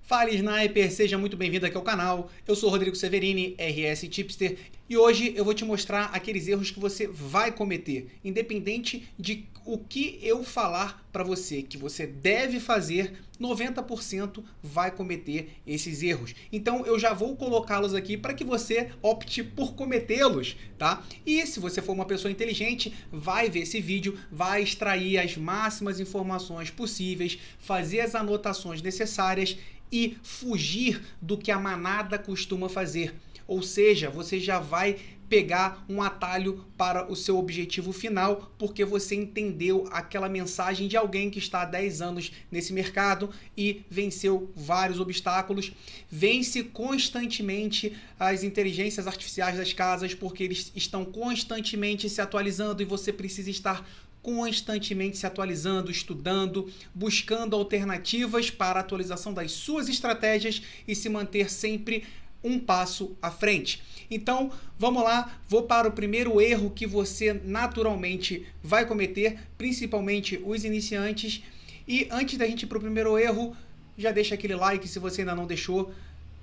Fala Sniper, seja muito bem-vindo aqui ao canal. Eu sou Rodrigo Severini, RS Tipster, e hoje eu vou te mostrar aqueles erros que você vai cometer, independente de o que eu falar para você que você deve fazer, 90% vai cometer esses erros. Então eu já vou colocá-los aqui para que você opte por cometê-los, tá? E se você for uma pessoa inteligente, vai ver esse vídeo, vai extrair as máximas informações possíveis, fazer as anotações necessárias e fugir do que a manada costuma fazer. Ou seja, você já vai pegar um atalho para o seu objetivo final, porque você entendeu aquela mensagem de alguém que está há 10 anos nesse mercado e venceu vários obstáculos. Vence constantemente as inteligências artificiais das casas, porque eles estão constantemente se atualizando e você precisa estar constantemente se atualizando, estudando, buscando alternativas para a atualização das suas estratégias e se manter sempre um passo à frente. Então, vamos lá, vou para o primeiro erro que você naturalmente vai cometer, principalmente os iniciantes. E antes da gente ir para o primeiro erro, já deixa aquele like se você ainda não deixou.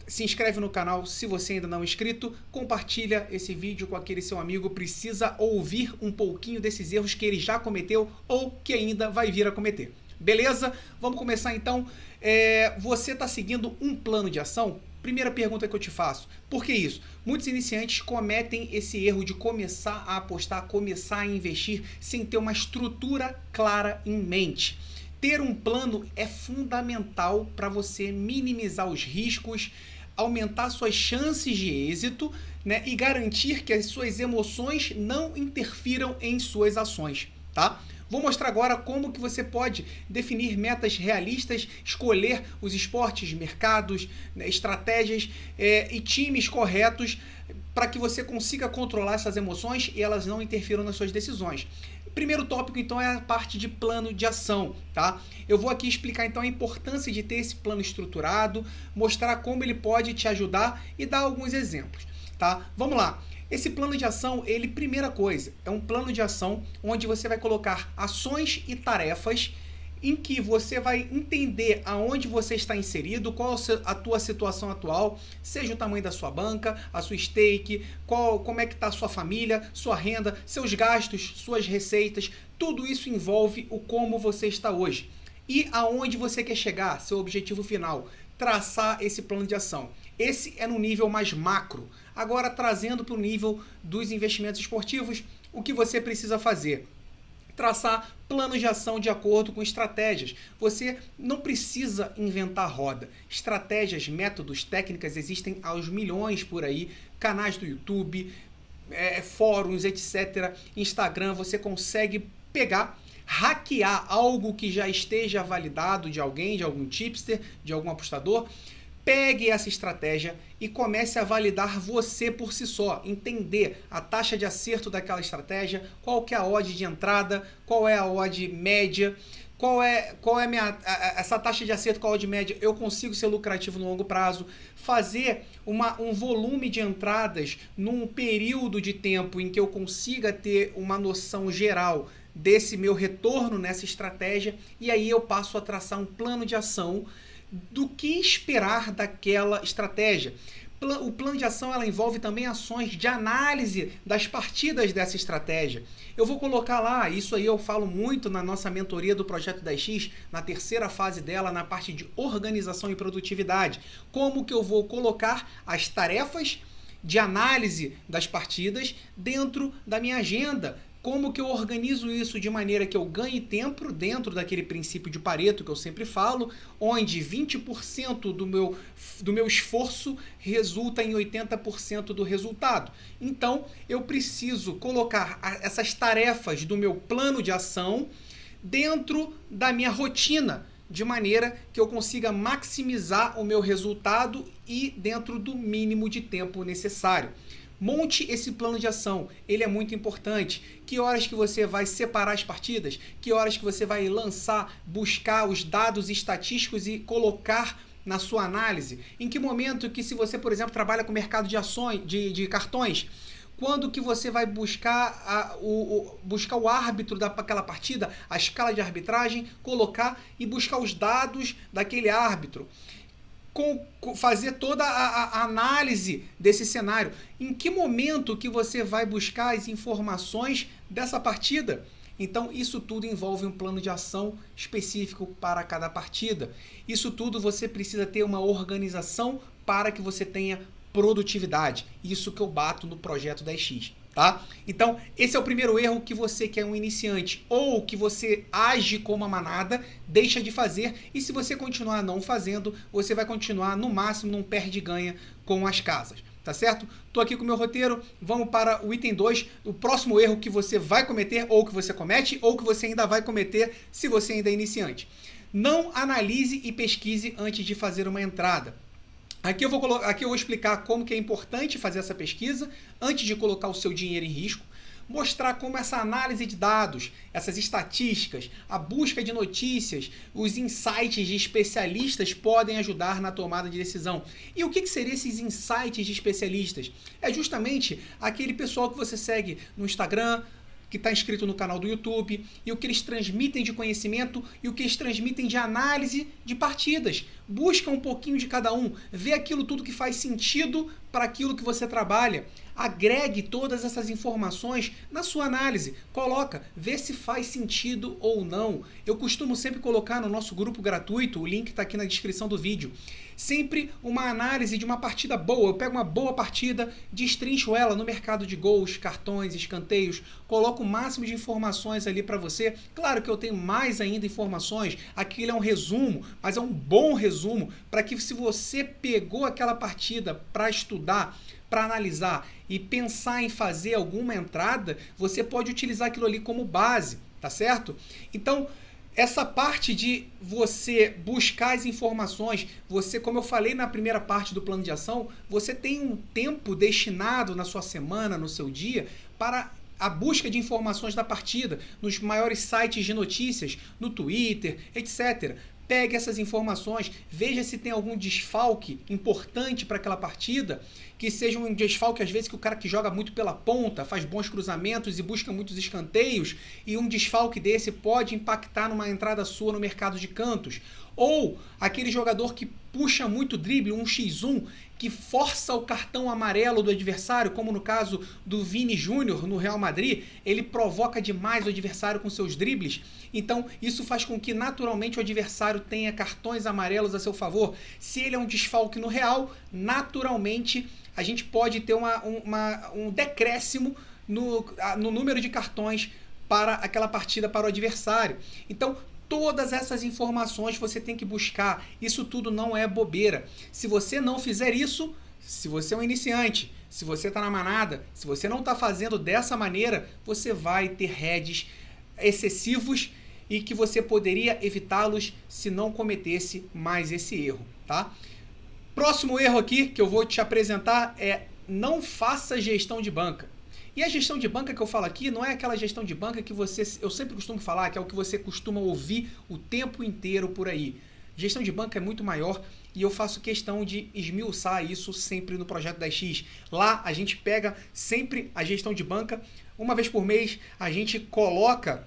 Se inscreve no canal se você ainda não é inscrito, compartilha esse vídeo com aquele seu amigo, precisa ouvir um pouquinho desses erros que ele já cometeu ou que ainda vai vir a cometer. Beleza? Vamos começar então. Você está seguindo um plano de ação? Primeira pergunta que eu te faço, por que isso? Muitos iniciantes cometem esse erro de começar a apostar, começar a investir sem ter uma estrutura clara em mente. Ter um plano é fundamental para você minimizar os riscos, aumentar suas chances de êxito, né, e garantir que as suas emoções não interfiram em suas ações, tá? Vou mostrar agora como que você pode definir metas realistas, escolher os esportes, mercados, né, estratégias e times corretos para que você consiga controlar essas emoções e elas não interfiram nas suas decisões. Primeiro tópico, então, é a parte de plano de ação, tá? Eu vou aqui explicar, então, a importância de ter esse plano estruturado, mostrar como ele pode te ajudar e dar alguns exemplos, tá? Vamos lá. Esse plano de ação, ele, primeira coisa, é um plano de ação onde você vai colocar ações e tarefas em que você vai entender aonde você está inserido, qual a tua situação atual, seja o tamanho da sua banca, a sua stake, como é que está a sua família, sua renda, seus gastos, suas receitas, tudo isso envolve o como você está hoje. E aonde você quer chegar, seu objetivo final, traçar esse plano de ação. Esse é no nível mais macro. Agora, trazendo para o nível dos investimentos esportivos, o que você precisa fazer? Traçar planos de ação de acordo com estratégias. Você não precisa inventar roda. Estratégias, métodos, técnicas existem aos milhões por aí. Canais do YouTube, fóruns, etc. Instagram, você consegue pegar, hackear algo que já esteja validado de alguém, de algum tipster, de algum apostador. Pegue essa estratégia e comece a validar você por si só, entender a taxa de acerto daquela estratégia, qual que é a odd de entrada, qual é a odd média, qual é essa taxa de acerto com a odd média, eu consigo ser lucrativo no longo prazo, fazer um volume de entradas num período de tempo em que eu consiga ter uma noção geral desse meu retorno nessa estratégia, e aí eu passo a traçar um plano de ação do que esperar daquela estratégia. O plano de ação ela envolve também ações de análise das partidas dessa estratégia. Eu vou colocar lá, isso aí eu falo muito na nossa mentoria do Projeto 10X, na terceira fase dela, na parte de organização e produtividade. Como que eu vou colocar as tarefas de análise das partidas dentro da minha agenda. Como que eu organizo isso de maneira que eu ganhe tempo dentro daquele princípio de Pareto que eu sempre falo, onde 20% do meu esforço resulta em 80% do resultado. Então, eu preciso colocar essas tarefas do meu plano de ação dentro da minha rotina, de maneira que eu consiga maximizar o meu resultado e dentro do mínimo de tempo necessário. Monte esse plano de ação, ele é muito importante. Que horas que você vai separar as partidas? Que horas que você vai lançar, buscar os dados estatísticos e colocar na sua análise? Em que momento que, se você, por exemplo, trabalha com mercado de ações, de cartões, quando que você vai buscar o árbitro daquela partida, a escala de arbitragem, colocar e buscar os dados daquele árbitro? fazer toda a análise desse cenário. Em que momento que você vai buscar as informações dessa partida? Então, isso tudo envolve um plano de ação específico para cada partida. Isso tudo você precisa ter uma organização para que você tenha produtividade. Isso que eu bato no projeto 10x. Tá? Então, esse é o primeiro erro que você que é um iniciante ou que você age como uma manada, deixa de fazer, e se você continuar não fazendo, você vai continuar no máximo num perde-ganha com as casas. Tá certo? Tô aqui com o meu roteiro, vamos para o item 2, o próximo erro que você vai cometer, ou que você comete, ou que você ainda vai cometer se você ainda é iniciante. Não analise e pesquise antes de fazer uma entrada. Aqui eu vou explicar como que é importante fazer essa pesquisa antes de colocar o seu dinheiro em risco, mostrar como essa análise de dados, essas estatísticas, a busca de notícias, os insights de especialistas podem ajudar na tomada de decisão. E o que seriam esses insights de especialistas? É justamente aquele pessoal que você segue no Instagram, que está inscrito no canal do YouTube, e o que eles transmitem de conhecimento e o que eles transmitem de análise de partidas. Busca um pouquinho de cada um, vê aquilo tudo que faz sentido para aquilo que você trabalha. Agregue todas essas informações na sua análise. Coloca, vê se faz sentido ou não. Eu costumo sempre colocar no nosso grupo gratuito, o link está aqui na descrição do vídeo, sempre uma análise de uma partida boa. Eu pego uma boa partida, destrincho ela no mercado de gols, cartões, escanteios, coloco o máximo de informações ali para você. Claro que eu tenho mais ainda informações, aquilo é um resumo, mas é um bom resumo para que, se você pegou aquela partida para estudar, para analisar e pensar em fazer alguma entrada, você pode utilizar aquilo ali como base, tá certo? Então, essa parte de você buscar as informações, você, como eu falei na primeira parte do plano de ação, você tem um tempo destinado na sua semana, no seu dia, para a busca de informações da partida, nos maiores sites de notícias, no Twitter, etc. Pegue essas informações, veja se tem algum desfalque importante para aquela partida, que seja um desfalque, às vezes, que o cara que joga muito pela ponta, faz bons cruzamentos e busca muitos escanteios, e um desfalque desse pode impactar numa entrada sua no mercado de cantos. Ou aquele jogador que puxa muito drible, um x1, que força o cartão amarelo do adversário, como no caso do Vini Júnior no Real Madrid, ele provoca demais o adversário com seus dribles, então isso faz com que naturalmente o adversário tenha cartões amarelos a seu favor. Se ele é um desfalque no Real, naturalmente a gente pode ter um decréscimo no número de cartões para aquela partida, para o adversário. Então, todas essas informações você tem que buscar. Isso tudo não é bobeira. Se você não fizer isso, se você é um iniciante, se você está na manada, se você não está fazendo dessa maneira, você vai ter heads excessivos e que você poderia evitá-los se não cometesse mais esse erro, tá? Próximo erro aqui que eu vou te apresentar é: não faça gestão de banca. E a gestão de banca que eu falo aqui não é aquela gestão de banca que eu sempre costumo falar, que é o que você costuma ouvir o tempo inteiro por aí. Gestão de banca é muito maior e eu faço questão de esmiuçar isso sempre no projeto 10x. Lá a gente pega sempre a gestão de banca, uma vez por mês a gente coloca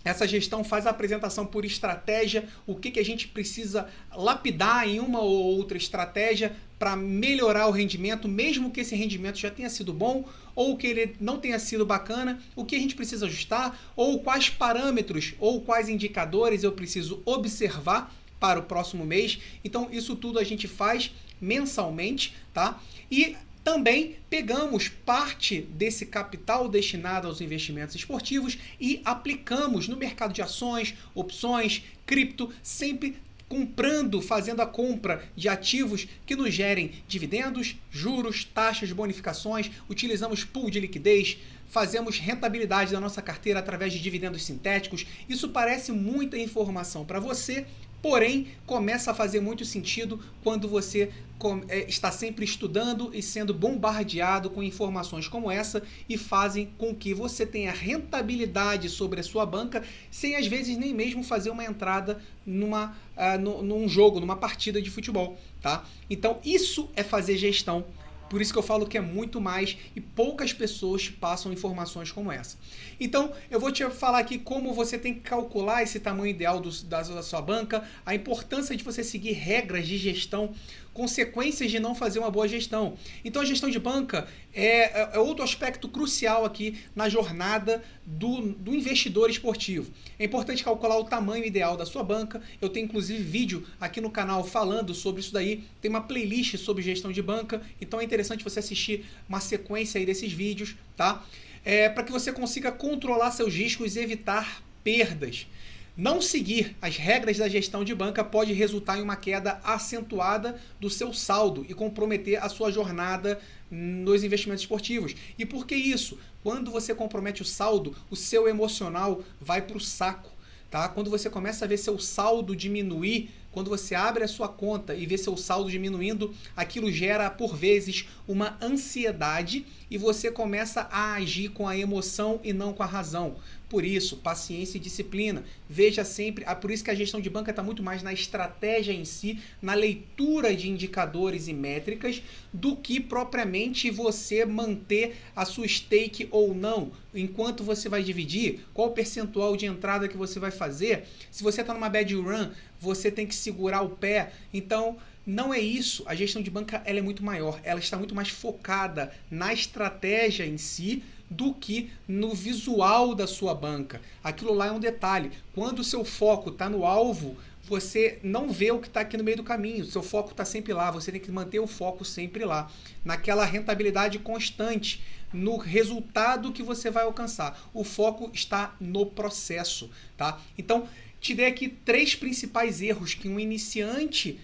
essa gestão, faz a apresentação por estratégia, o que a gente precisa lapidar em uma ou outra estratégia para melhorar o rendimento, mesmo que esse rendimento já tenha sido bom ou que ele não tenha sido bacana, o que a gente precisa ajustar, ou quais parâmetros ou quais indicadores eu preciso observar para o próximo mês. Então isso tudo a gente faz mensalmente, tá? E também pegamos parte desse capital destinado aos investimentos esportivos e aplicamos no mercado de ações, opções, cripto, sempre fazendo a compra de ativos que nos gerem dividendos, juros, taxas, bonificações, utilizamos pool de liquidez, fazemos rentabilidade da nossa carteira através de dividendos sintéticos. Isso parece muita informação para você, porém começa a fazer muito sentido quando você está sempre estudando e sendo bombardeado com informações como essa, e fazem com que você tenha rentabilidade sobre a sua banca sem às vezes nem mesmo fazer uma entrada num jogo, numa partida de futebol, tá? Então isso é fazer gestão. Por isso que eu falo que é muito mais e poucas pessoas passam informações como essa. Então, eu vou te falar aqui como você tem que calcular esse tamanho ideal da sua banca, a importância de você seguir regras de gestão, consequências de não fazer uma boa gestão. Então, a gestão de banca é outro aspecto crucial aqui na jornada do investidor esportivo. É importante calcular o tamanho ideal da sua banca. Eu tenho inclusive vídeo aqui no canal falando sobre isso daí. Tem uma playlist sobre gestão de banca, então é interessante você assistir uma sequência aí desses vídeos, tá? Para que você consiga controlar seus riscos e evitar perdas. Não seguir as regras da gestão de banca pode resultar em uma queda acentuada do seu saldo e comprometer a sua jornada nos investimentos esportivos. E por que isso? Quando você compromete o saldo, o seu emocional vai para o saco. Tá? Quando você começa a ver seu saldo diminuir, quando você abre a sua conta e vê seu saldo diminuindo, aquilo gera, por vezes, uma ansiedade e você começa a agir com a emoção e não com a razão. Por isso, paciência e disciplina. Veja sempre, por isso que a gestão de banca está muito mais na estratégia em si, na leitura de indicadores e métricas, do que propriamente você manter a sua stake ou não. Enquanto você vai dividir, qual o percentual de entrada que você vai fazer. Se você está numa bad run, você tem que segurar o pé. Então, não é isso. A gestão de banca ela é muito maior. Ela está muito mais focada na estratégia em si do que no visual da sua banca. Aquilo lá é um detalhe. Quando o seu foco está no alvo, você não vê o que está aqui no meio do caminho. O seu foco está sempre lá. Você tem que manter o foco sempre lá. Naquela rentabilidade constante, no resultado que você vai alcançar. O foco está no processo, tá? Então, te dei aqui 3 principais erros que um iniciante,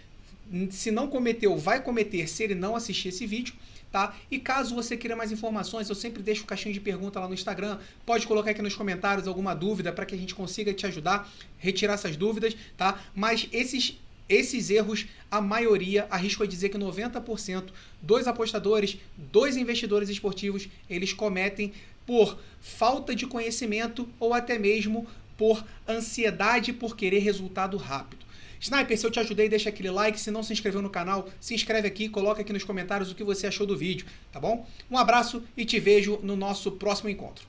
se não cometeu, vai cometer se ele não assistir esse vídeo, tá? E caso você queira mais informações, eu sempre deixo o caixinho de pergunta lá no Instagram, pode colocar aqui nos comentários alguma dúvida para que a gente consiga te ajudar, retirar essas dúvidas, tá? Mas esses erros, a maioria, arrisco a dizer que 90% dos apostadores, dos investidores esportivos, eles cometem por falta de conhecimento ou até mesmo por ansiedade por querer resultado rápido. Sniper, se eu te ajudei, deixa aquele like. Se não se inscreveu no canal, se inscreve aqui, coloca aqui nos comentários o que você achou do vídeo, tá bom? Um abraço e te vejo no nosso próximo encontro.